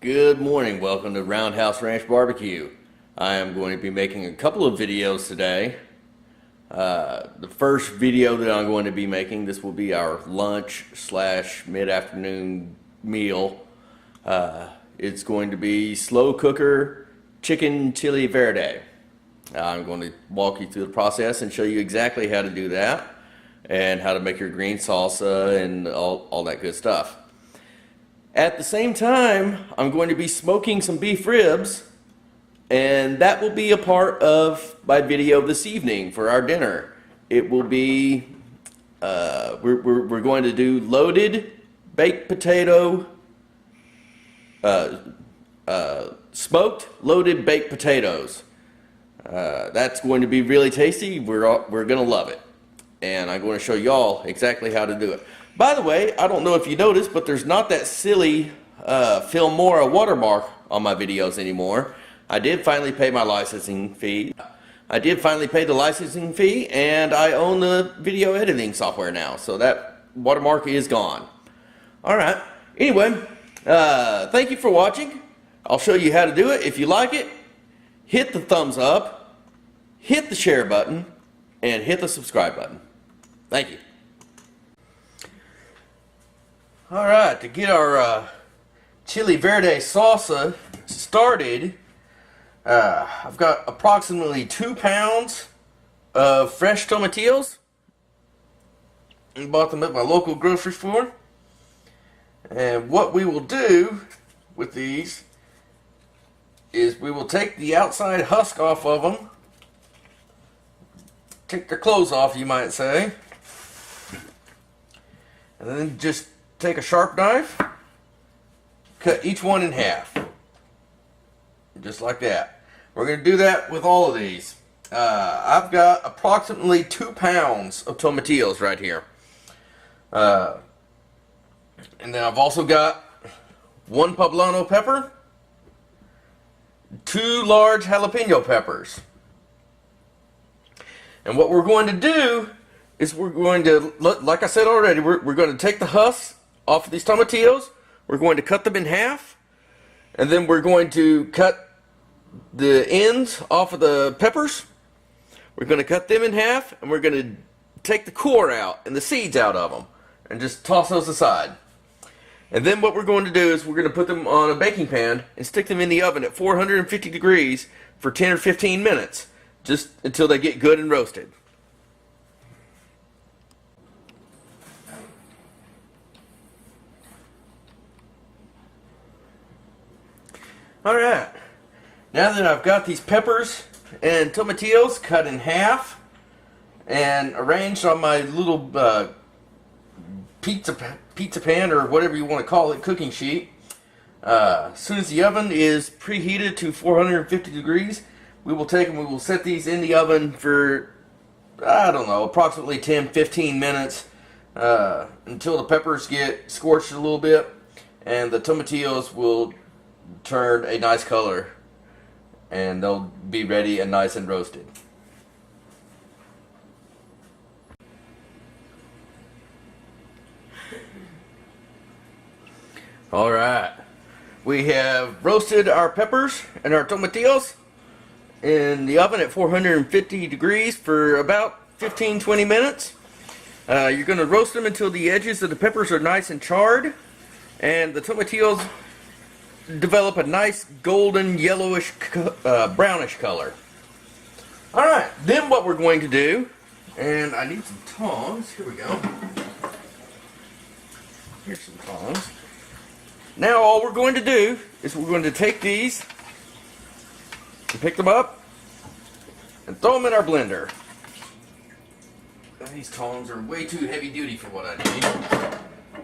Good morning, welcome to Roundhouse Ranch Barbecue. I am going to be making a couple of videos today. The first video that I'm going to be making, this will be our lunch slash mid-afternoon meal. It's going to be slow cooker chicken chili verde. I'm going to walk you through the process and show you exactly how to do that and how to make your green salsa and all that good stuff. At the same time, I'm going to be smoking some beef ribs, and that will be a part of my video this evening for our dinner. It will be, we're going to do loaded baked potato, smoked loaded baked potatoes. That's going to be really tasty. We're going to love it, and I'm going to show y'all exactly how to do it. By the way, I don't know if you noticed, but there's not that silly Filmora watermark on my videos anymore. I did finally pay my licensing fee. And I own the video editing software now, so that watermark is gone. Alright, anyway, thank you for watching. I'll show you how to do it. If you like it, hit the thumbs up, hit the share button, and hit the subscribe button. Thank you. Alright, to get our chili verde salsa started, I've got approximately 2 pounds of fresh tomatillos. I bought them at my local grocery store. And what we will do with these is we will take the outside husk off of them. Take their clothes off, you might say. And then just take a sharp knife, cut each one in half, just like that. We're going to do that with all of these. I've got approximately 2 pounds of tomatillos right here, and then I've also got 1 poblano pepper, 2 large jalapeno peppers. And what we're going to do is we're going to, like I said already, we're going to take the husks off of these tomatillos. We're going to cut them in half, and then we're going to cut the ends off of the peppers. We're going to cut them in half, and we're going to take the core out and the seeds out of them and just toss those aside. And then what we're going to do is we're going to put them on a baking pan and stick them in the oven at 450 degrees for 10 or 15 minutes, just until they get good and roasted. Alright, now that I've got these peppers and tomatillos cut in half and arranged on my little pizza pan, or whatever you want to call it, cooking sheet, as soon as the oven is preheated to 450 degrees, we will take and we will set these in the oven for, I don't know, approximately 10-15 minutes until the peppers get scorched a little bit and the tomatillos will turn a nice color and they'll be ready and nice and roasted. Alright, we have roasted our peppers and our tomatillos in the oven at 450 degrees for about 15-20 minutes. You're going to roast them until the edges of the peppers are nice and charred and the tomatillos develop a nice golden yellowish brownish color. Alright, then what we're going to do, and I need some tongs, here we go. Here's some tongs. Now all we're going to do is we're going to take these and pick them up and throw them in our blender. These tongs are way too heavy duty for what I need,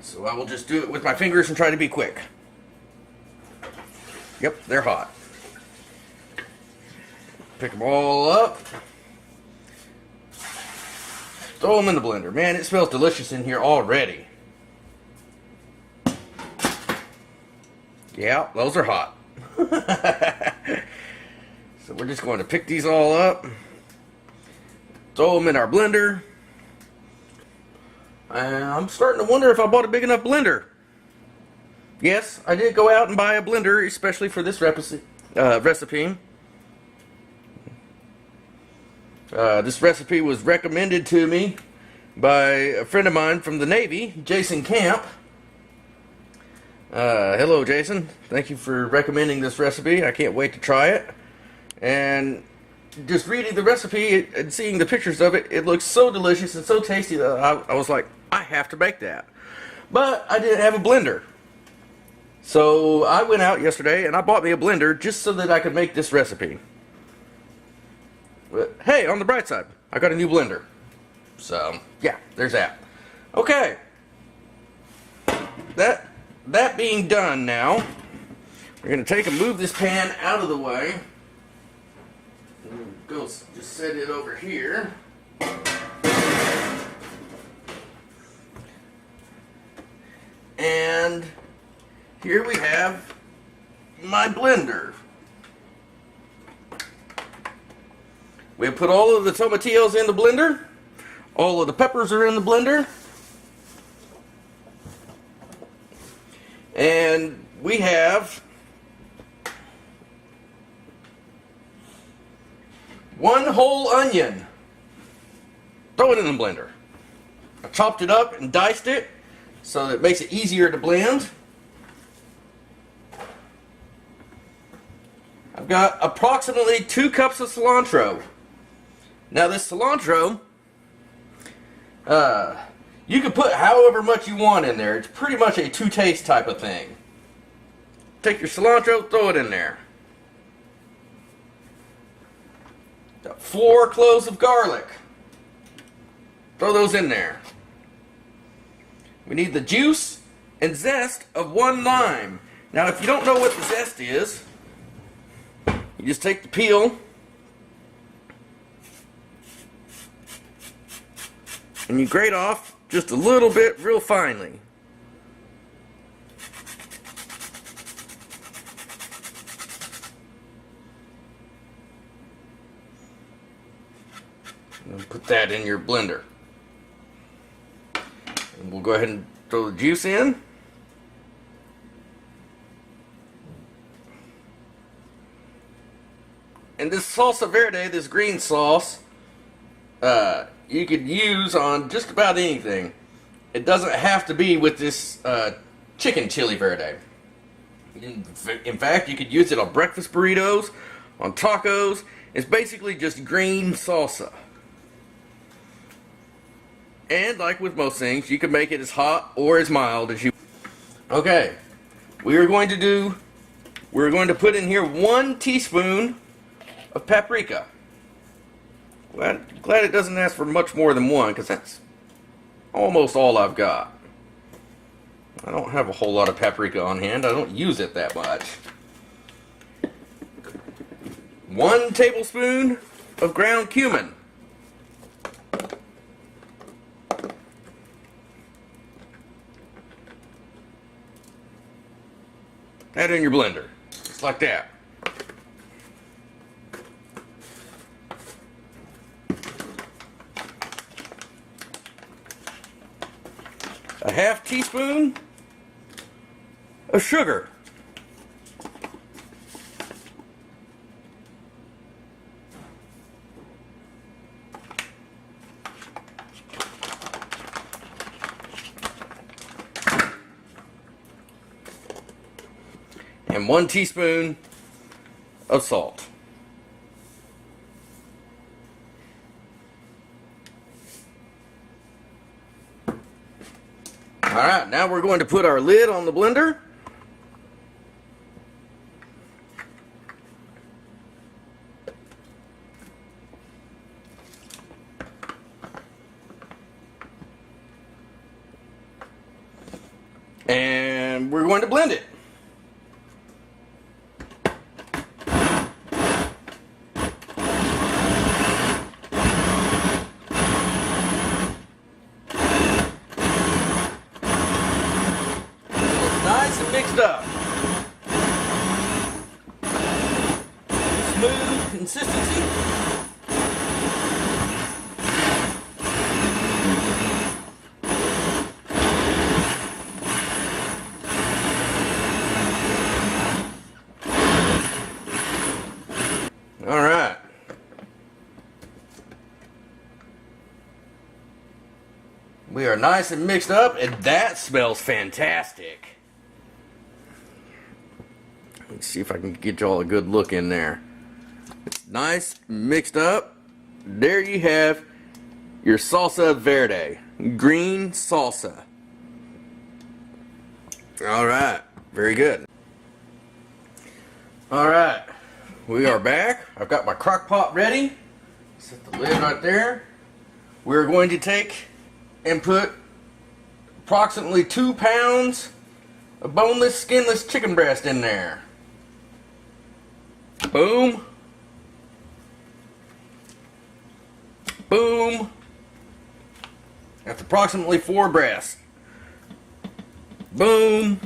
so I will just do it with my fingers and try to be quick. Yep, they're hot. Pick them all up. Throw them in the blender. Man, it smells delicious in here already. Yeah, those are hot. So we're just going to pick these all up, throw them in our blender. I'm starting to wonder if I bought a big enough blender. Yes, I did go out and buy a blender, especially for this recipe. This recipe was recommended to me by a friend of mine from the Navy, Jason Camp. Hello, Jason. Thank you for recommending this recipe. I can't wait to try it. And just reading the recipe and seeing the pictures of it, it looks so delicious and so tasty that I was like, I have to make that. But I didn't have a blender. So I went out yesterday and I bought me a blender just so that I could make this recipe. But hey, on the bright side, I got a new blender. So yeah, there's that. Okay. That being done now, we're going to take and move this pan out of the way. Go just set it over here. And here we have my blender. We have put all of the tomatillos in the blender. All of the peppers are in the blender. And we have one whole onion. Throw it in the blender. I chopped it up and diced it so that it makes it easier to blend. I've got approximately 2 cups of cilantro. Now this cilantro, you can put however much you want in there. It's pretty much a to-taste type of thing. Take your cilantro, throw it in there. Got 4 cloves of garlic. Throw those in there. We need the juice and zest of 1 lime. Now if you don't know what the zest is, you just take the peel and you grate off just a little bit real finely. And put that in your blender. And we'll go ahead and throw the juice in. And this salsa verde, this green sauce, you could use on just about anything. It doesn't have to be with this chicken chili verde. In fact, you could use it on breakfast burritos, on tacos. It's basically just green salsa. And like with most things, you can make it as hot or as mild as you. Okay, we're going to put in here 1 teaspoon of paprika. Glad it doesn't ask for much more than 1, because that's almost all I've got. I don't have a whole lot of paprika on hand. I don't use it that much. 1 tablespoon of ground cumin. That in your blender, just like that. A half teaspoon of sugar. And 1 teaspoon of salt. Alright, now we're going to put our lid on the blender. And we're going to blend it. Nice and mixed up. Smooth consistency. We are nice and mixed up, and that smells fantastic. Let's see if I can get y'all a good look in there. It's nice, mixed up. There you have your salsa verde, green salsa. Alright, very good. Alright, we are back. I've got my crock pot ready. Set the lid right there. We're going to take and put approximately 2 pounds of boneless, skinless chicken breast in there. Boom. Boom. That's approximately 4 breasts. Boom.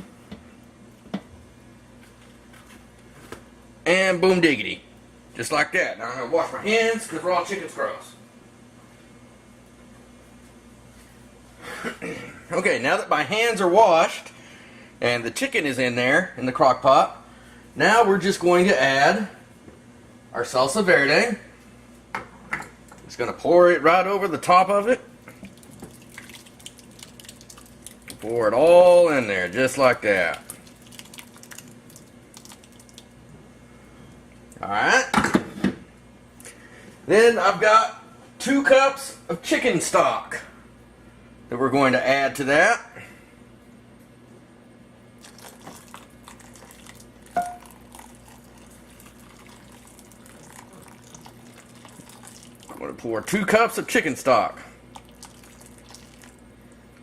And boom diggity. Just like that. Now I'm going to wash my hands because raw chicken's gross. Okay, now that my hands are washed and the chicken is in there in the crock pot, now we're just going to add our salsa verde. Just going to pour it right over the top of it. Pour it all in there, just like that. Alright. Then I've got 2 cups of chicken stock that we're going to add to that. I'm going to pour 2 cups of chicken stock.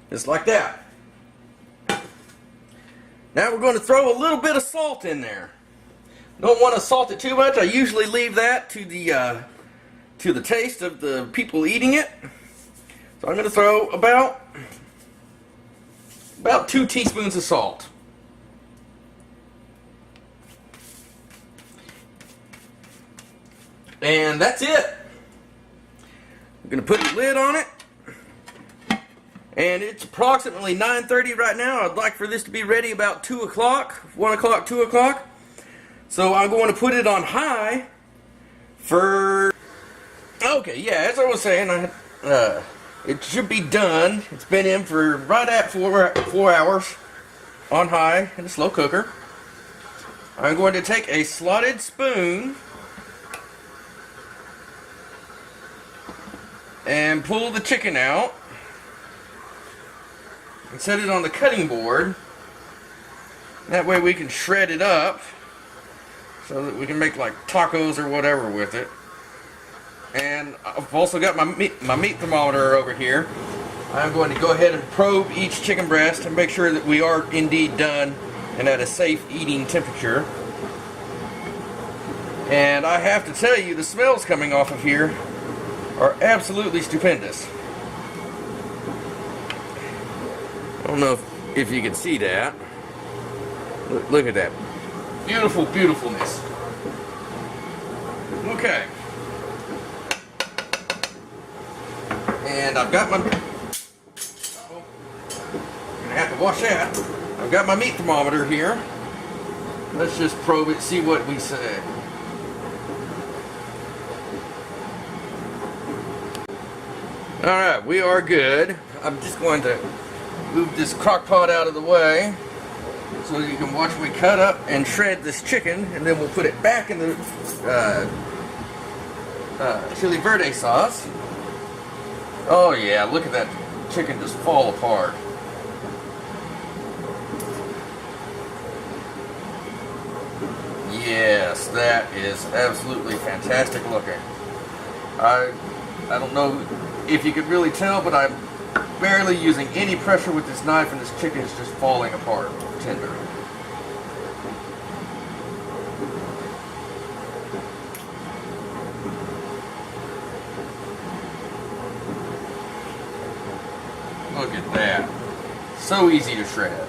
Just like that. Now we're going to throw a little bit of salt in there. Don't want to salt it too much. I usually leave that to the taste of the people eating it. So I'm going to throw about 2 teaspoons of salt. And that's it. I'm going to put the lid on it. And it's approximately 9:30 right now. I'd like for this to be ready about 2 o'clock, 1 o'clock, 2 o'clock. So I'm going to put it on high for... Okay, yeah, as I was saying, it should be done. It's been in for right at 4 hours on high in a slow cooker. I'm going to take a slotted spoon and pull the chicken out and set it on the cutting board. That way we can shred it up so that we can make like tacos or whatever with it. And I've also got my meat thermometer over here. I'm going to go ahead and probe each chicken breast and make sure that we are indeed done and at a safe eating temperature. And I have to tell you, the smells coming off of here are absolutely stupendous. I don't know if you can see that. Look at that. Beautiful, beautifulness. Okay. And I've got my... Uh-oh. I'm gonna have to wash that. I've got my meat thermometer here. Let's just probe it, see what we say. Alright, we are good. I'm just going to move this crock pot out of the way so you can watch me cut up and shred this chicken, and then we'll put it back in the chili verde sauce. Oh yeah, look at that chicken just fall apart. Yes, that is absolutely fantastic looking. I don't know if you could really tell, but I'm barely using any pressure with this knife, and this chicken is just falling apart tender. Look at that. So easy to shred.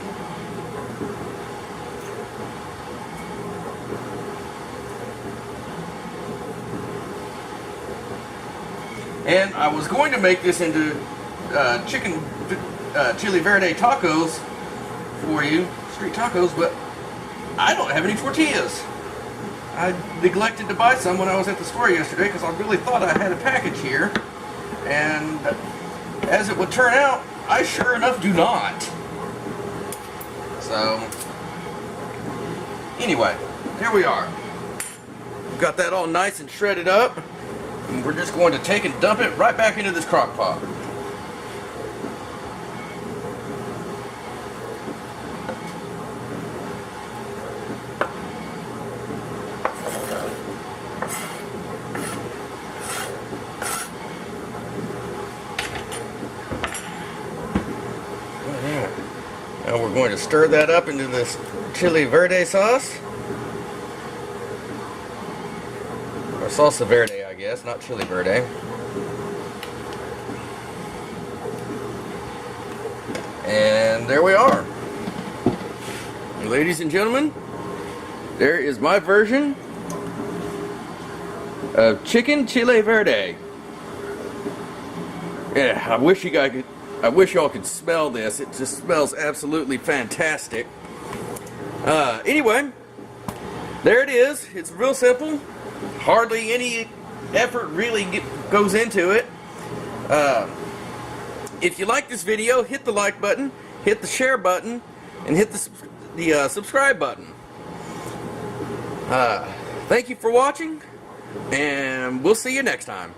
And I was going to make this into chicken chili verde tacos for you, street tacos, but I don't have any tortillas. I neglected to buy some when I was at the store yesterday because I really thought I had a package here, and as it would turn out, I sure enough do not. So, anyway, here we are. We've got that all nice and shredded up. And we're just going to take and dump it right back into this crock pot. Now we're going to stir that up into this chili verde sauce. Or salsa verde, I guess, not chili verde. And there we are. Ladies and gentlemen, there is my version of chicken chili verde. Yeah, I wish y'all could smell this. It just smells absolutely fantastic. Anyway, there it is. It's real simple. Hardly any effort really goes into it. If you like this video, hit the like button, hit the share button, and hit the subscribe button. Thank you for watching, and we'll see you next time.